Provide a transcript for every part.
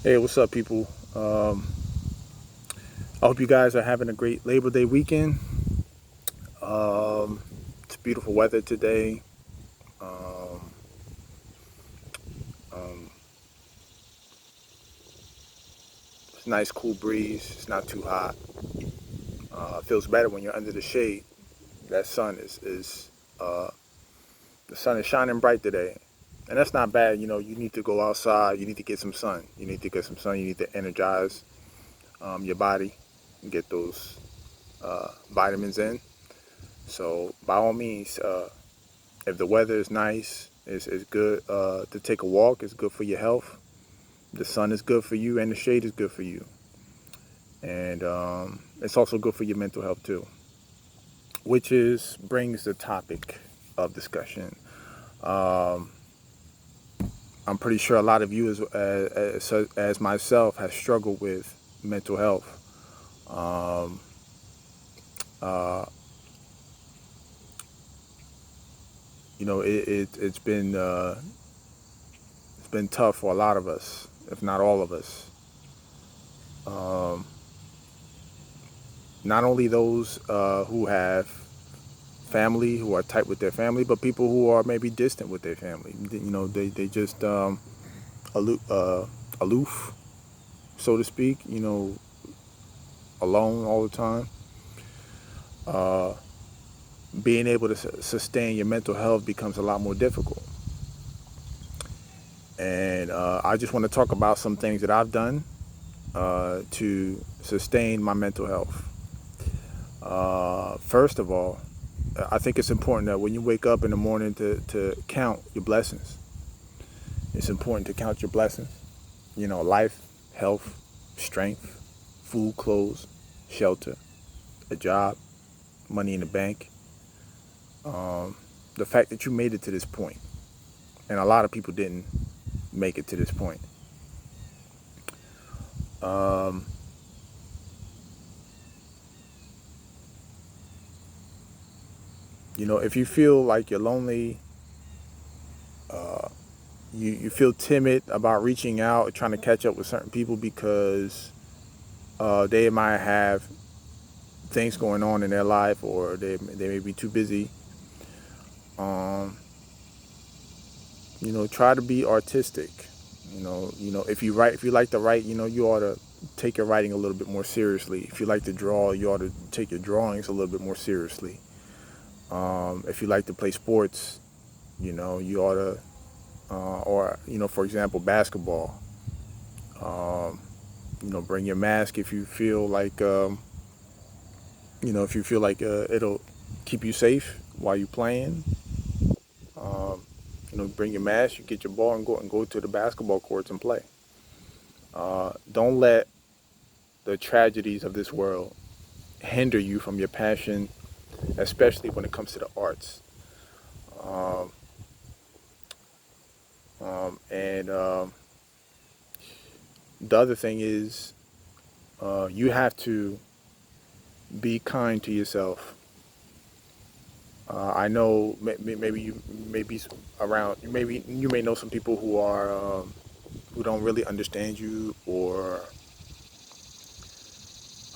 Hey, what's up, people? I hope you guys are having a great Labor Day weekend. It's beautiful weather today. Um, um, it's a nice, cool breeze. It's not too hot. It feels better when you're under the shade. That sun is the sun is shining bright today, and that's not bad. You need to go outside. You need to get some sun. You need to get some sun. You need to energize your body and get those vitamins in. So, by all means, if the weather is nice, it's good to take a walk. It's good for your health. The sun is good for you, and the shade is good for you. And it's also good for your mental health too, which is brings the topic of discussion. Um, I'm pretty sure a lot of you, as myself, has struggled with mental health. Um, uh, it's been tough for a lot of us, if not all of us. Um, Not only those who have family, who are tight with their family, but people who are maybe distant with their family. They just aloof, so to speak. Alone all the time. Uh, Being able to sustain your mental health becomes a lot more difficult. And I just want to talk about some things that I've done to sustain my mental health. First of all, I think it's important that when you wake up in the morning to count your blessings. It's important to count your blessings. Life, health, strength, food, clothes, shelter, a job, money in the bank. The fact that you made it to this point, and a lot of people didn't make it to this point. Um, if you feel like you're lonely, uh, you feel timid about reaching out or trying to catch up with certain people because they might have things going on in their life, or they may be too busy. Um, Try to be artistic. If you like to write, you ought to take your writing a little bit more seriously. If you like to draw, you ought to take your drawings a little bit more seriously. If you like to play sports, you ought to, or for example, basketball. Um, bring your mask if you feel like, it'll keep you safe while you're playing. Um, bring your mask, you get your ball and go to the basketball courts and play. Don't let the tragedies of this world hinder you from your passion, especially when it comes to the arts. Um, and the other thing is, you have to be kind to yourself. I know maybe you may be around. Maybe you may know some people who don't really understand you, or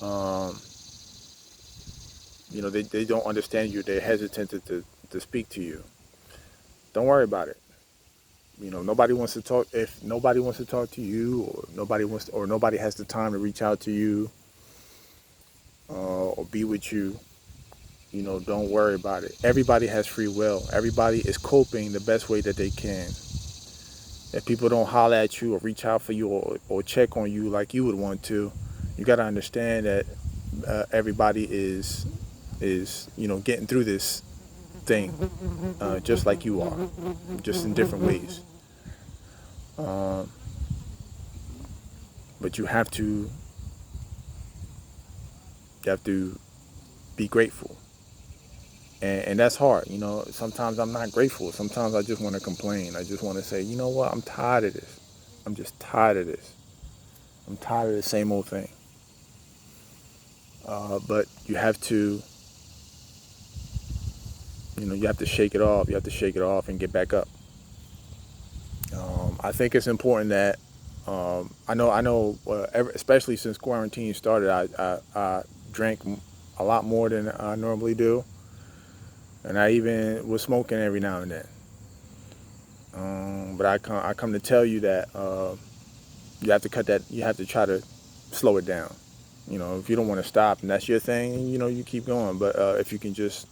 um, they don't understand you. They're hesitant to speak to you. Don't worry about it. Nobody wants to talk. If nobody wants to talk to you, or nobody has the time to reach out to you, or be with you, don't worry about it. Everybody has free will. Everybody is coping the best way that they can. If people don't holler at you or reach out for you, or check on you like you would want to, you got to understand that everybody is getting through this thing, just like you are, just in different ways. Um, but you have to be grateful, and that's hard. Sometimes I'm not grateful. Sometimes I just want to complain. I just want to say, you know what? I'm tired of this. I'm just tired of this. I'm tired of the same old thing. But you have to shake it off. You have to shake it off and get back up. I think it's important that I know, especially since quarantine started, I drank a lot more than I normally do, and I even was smoking every now and then. But I come to tell you that you have to cut that. You have to try to slow it down. You know, if you don't want to stop and that's your thing, you know, you keep going. But if you can just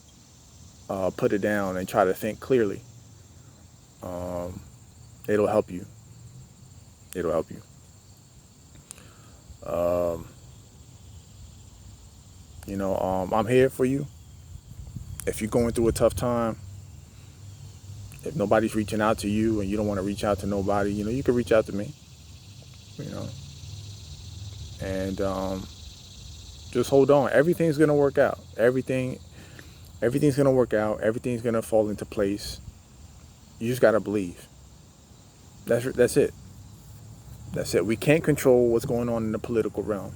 put it down and try to think clearly, um, it'll help you. It'll help you. Um, I'm here for you. If you're going through a tough time, if nobody's reaching out to you and you don't want to reach out to nobody, you know, you can reach out to me. You know, and just hold on. Everything's gonna work out. Everything's gonna work out. Everything's gonna fall into place. You just gotta believe. That's it. That's it. We can't control what's going on in the political realm.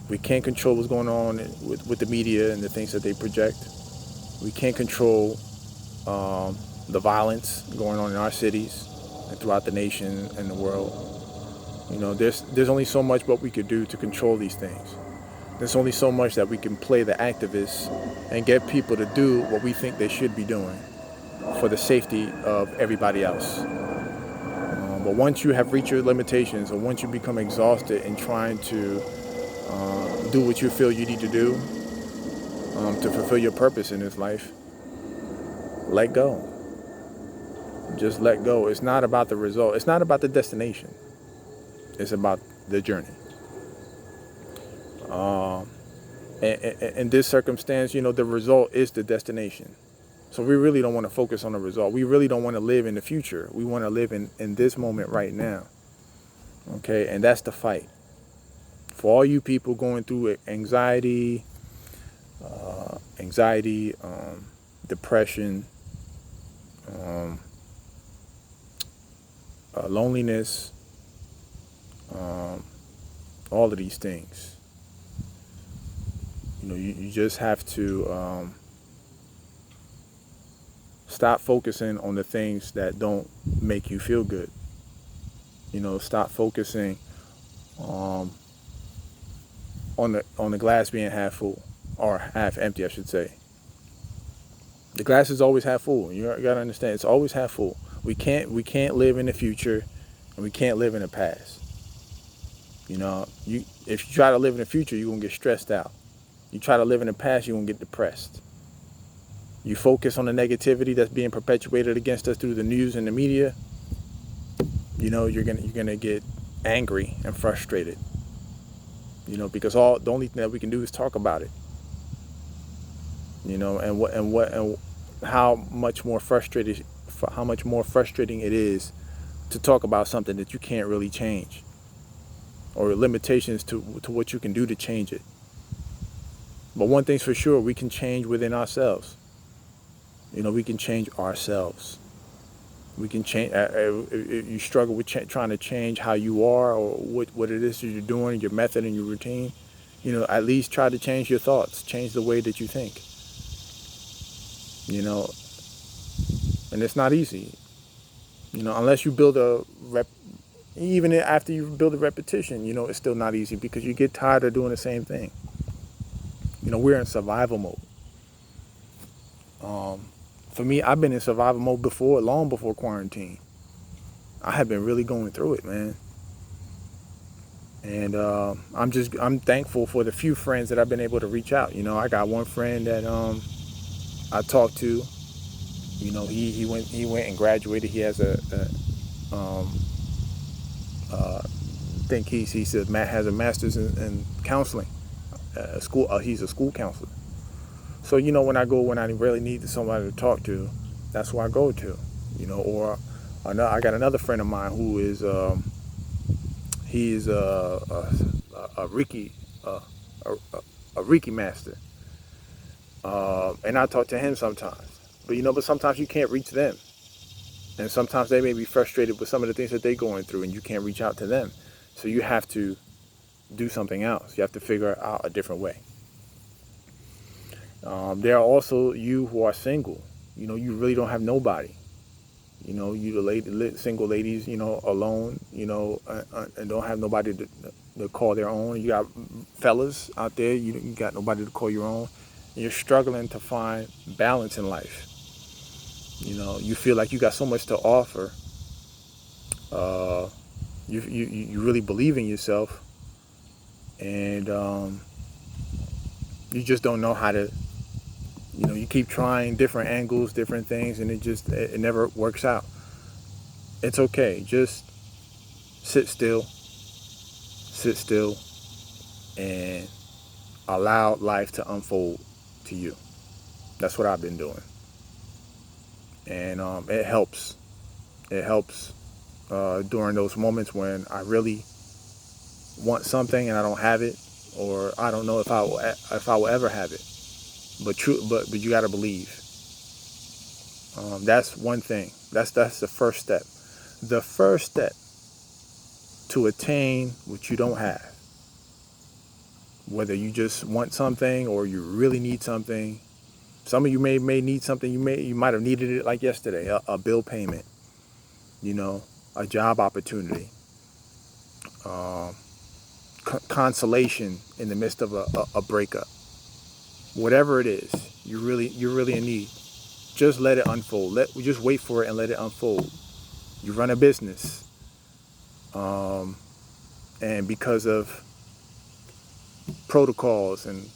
We can't control what's going on with the media and the things that they project. We can't control the violence going on in our cities and throughout the nation and the world. You know, there's only so much what we could do to control these things. There's only so much that we can play the activists and get people to do what we think they should be doing for the safety of everybody else. But once you have reached your limitations, or once you become exhausted in trying to do what you feel you need to do to fulfill your purpose in this life, let go. Just let go. It's not about the result. It's not about the destination. It's about the journey. In this circumstance, you know, the result is the destination. So we really don't want to focus on the result. We really don't want to live in the future. We want to live in this moment right now. Okay, and that's the fight. For all you people going through anxiety, depression, loneliness, all of these things. You know, you just have to stop focusing on the things that don't make you feel good. You know, stop focusing on the glass being half full, or half empty, I should say. The glass is always half full. You gotta understand, it's always half full. We can't live in the future, and we can't live in the past. You know, if you try to live in the future, you're gonna get stressed out. You try to live in the past, you're gonna get depressed. You focus on the negativity that's being perpetuated against us through the news and the media, you know, you're gonna get angry and frustrated. You know, because the only thing that we can do is talk about it. You know, and how much more frustrating it is to talk about something that you can't really change, or limitations to what you can do to change it. But one thing's for sure, we can change within ourselves. You know, we can change ourselves. We can change. You struggle with trying to change how you are, or what it is that you're doing, your method and your routine. You know, at least try to change your thoughts, change the way that you think. You know, and it's not easy. You know, unless you build even after you build a repetition, you know, it's still not easy because you get tired of doing the same thing. You know, we're in survival mode. For me, I've been in survival mode before, long before quarantine. I have been really going through it, man. And I'm thankful for the few friends that I've been able to reach out. You know, I got one friend that I talked to. You know, he went and graduated. He has he said Matt has a master's in counseling. He's a school counselor. So, you know, when I really need somebody to talk to, that's who I go to. You know, or I got another friend of mine who is he's a Reiki master, and I talk to him sometimes. But you know, sometimes you can't reach them, and sometimes they may be frustrated with some of the things that they're going through, and you can't reach out to them. So you have to do something else. You have to figure out a different way. There are also you who are single. You know, you really don't have nobody. You the single ladies, alone, and don't have nobody to call their own. You got fellas out there, you got nobody to call your own. And you're struggling to find balance in life. You feel like you got so much to offer. You really believe in yourself, and you just don't know how to. You keep trying different angles, different things, and it never works out. It's okay. Just sit still, and allow life to unfold to you. That's what I've been doing, and it helps. It helps during those moments when I really want something and I don't have it, or I don't know if I will ever have it. But you got to believe. That's one thing. That's the first step. The first step to attain what you don't have, whether you just want something or you really need something. Some of you may need something. You might have needed it like yesterday, a bill payment, a job opportunity, consolation in the midst of a breakup. Whatever it is, you're really in need. Just let it unfold. Just wait for it and let it unfold. You run a business, and because of protocols and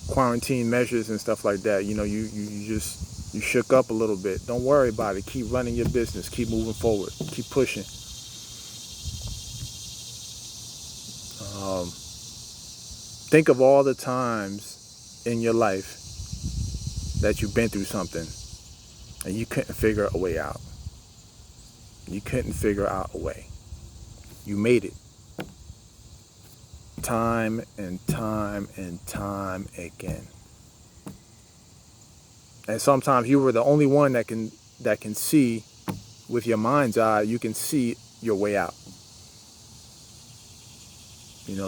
quarantine measures and stuff like that, you shook up a little bit. Don't worry about it. Keep running your business. Keep moving forward. Keep pushing. Think of all the times in your life that you've been through something and you couldn't figure a way out. You couldn't figure out a way. You made it. Time and time and time again. And sometimes you were the only one that can see with your mind's eye, you can see your way out.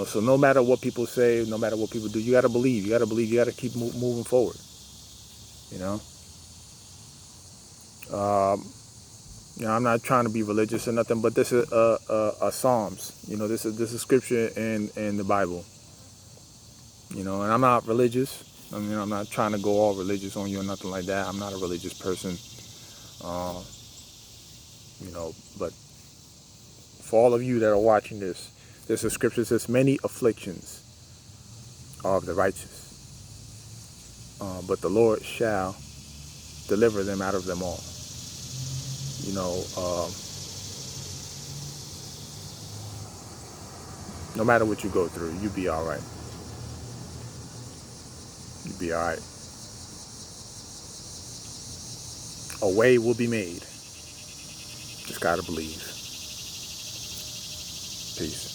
So no matter what people say, no matter what people do, you got to believe. You got to believe. You got to keep moving forward. I'm not trying to be religious or nothing, but this is a Psalms. This is scripture in the Bible. And I'm not religious. I'm not trying to go all religious on you or nothing like that. I'm not a religious person. But for all of you that are watching this, there's a scripture that says, many afflictions are of the righteous, but the Lord shall deliver them out of them all. No matter what you go through, you'll be all right. You'll be all right. A way will be made. Just gotta believe. Peace.